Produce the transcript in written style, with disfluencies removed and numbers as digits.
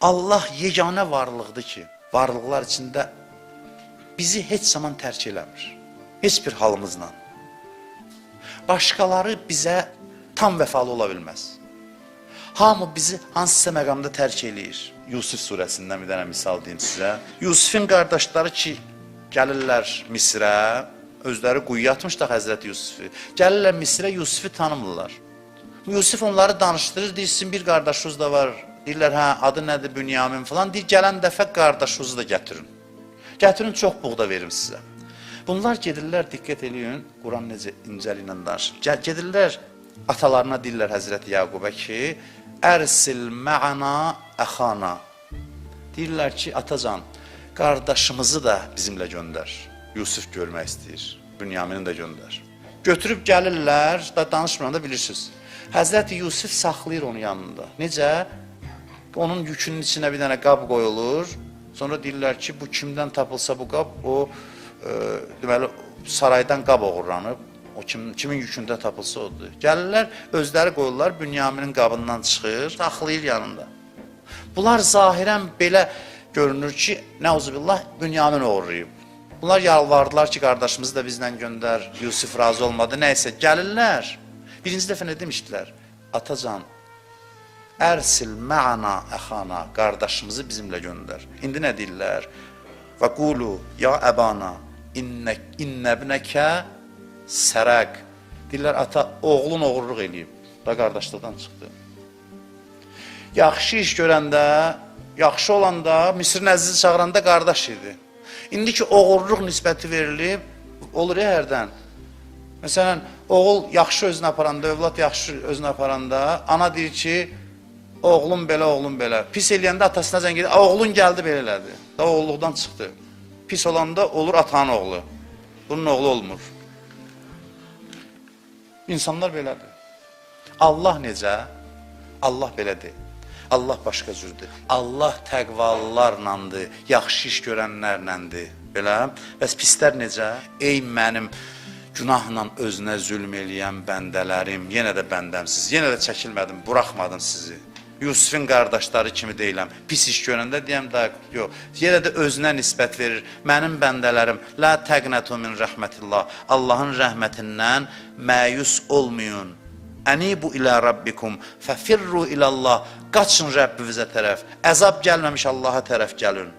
Allah yeganə varlıqdır ki, varlıqlar içində bizi heç zaman tərk eləmir. Heç bir halımızla. Başqaları bizə tam vəfalı ola bilməz. Hamı bizi hansısa məqamda tərk eləyir. Yusuf surəsindən bir dənə misal deyim sizə. Yusufun qardaşları ki, gəlirlər Misrə, özləri quyuya atmışlar Həzrəti Yusufu. Gəlirlər Misrə, Yusufu tanımırlar. Yusuf onları danışdırır, deyir, sizin bir qardaşınız da var. Deyirlər, hə, adı nədir, Bünyamin falan. Deyir, gələn dəfə qardaşınızı da gətirin. Gətirin, çox buğda verim sizə. Bunlar gedirlər, diqqət eləyin, Quran necə incəliylə danışır. Gedirlər, atalarına deyirlər Həzrəti Yaqubə ki, ərsil mə'ana əxana. Deyirlər ki, atacan, qardaşımızı da bizimlə göndər. Yusuf görmək istəyir, Bünyamini də göndər. Götürüb gəlirlər, da danışmıram da bilirsiniz. Həzrəti Yusuf saxlayır onun yanında. Necə? Onun yükünün içinə bir dənə qab qoyulur. Sonra deyirlər ki, bu kimdən tapılsa bu qab, o deməli, saraydan qab oğurlanıb. O kimin yükündə tapılsa odur. Gəlirlər, özləri qoyurlar, Bünyaminin qabından çıxır, saxlayır yanında. Bunlar zahirən belə görünür ki, nəuzubillah, Bünyamin oğurlayıb. Bunlar yalvardılar ki, qardaşımızı da bizlə göndər, Yusuf razı olmadı, nəysə. Gəlirlər, birinci dəfə nə demişdilər? Atacan, ərsil mə'ana əxana, qardaşımızı bizimlə göndər. İndi nə deyirlər? Və qulu, ya əbana, innəbnəkə sərəq. Deyirlər, ata, oğlun oğurluq eləyib. Da qardaşlıqdan çıxdı. Yaxşı iş görəndə, yaxşı olanda, Misirin əzizi çağıranda qardaş idi. İndi ki, oğurluq nisbəti verilib, olur ya hərdən. Məsələn, oğul yaxşı özünə aparanda, övlad yaxşı özünə aparanda, ana deyir ki, oğlum belə, oğlum belə. Pis eləyəndə atasına zəng edir, oğlun gəldi belə elədi. Da oğulluqdan çıxdı. Pis olanda olur atanın oğlu. Bunun oğlu olmur. İnsanlar belədir. Allah necə? Allah belədir. Allah başqa cürdür. Allah təqvalılarlandır, yaxşı iş görənlərləndir. Belə. Bəs pislər necə? Ey mənim günahla özünə zülm eləyən bəndələrim, yenə də bəndəmsiz, yenə də çəkilmədim, buraxmadım sizi. Yusufun qardaşları kimi deyiləm. Pis iş görəndə deyəm, yox. Yenə də özünə nisbət verir. Mənim bəndələrim, la təqnətu min rəhmətillah. Allahın rəhmətindən məyus olmayın. Ənibu ilə Rabbikum, fəfirru ilallah. Qaçın Rəbbinizə tərəf. Əzab gəlməmiş Allaha tərəf gəlin.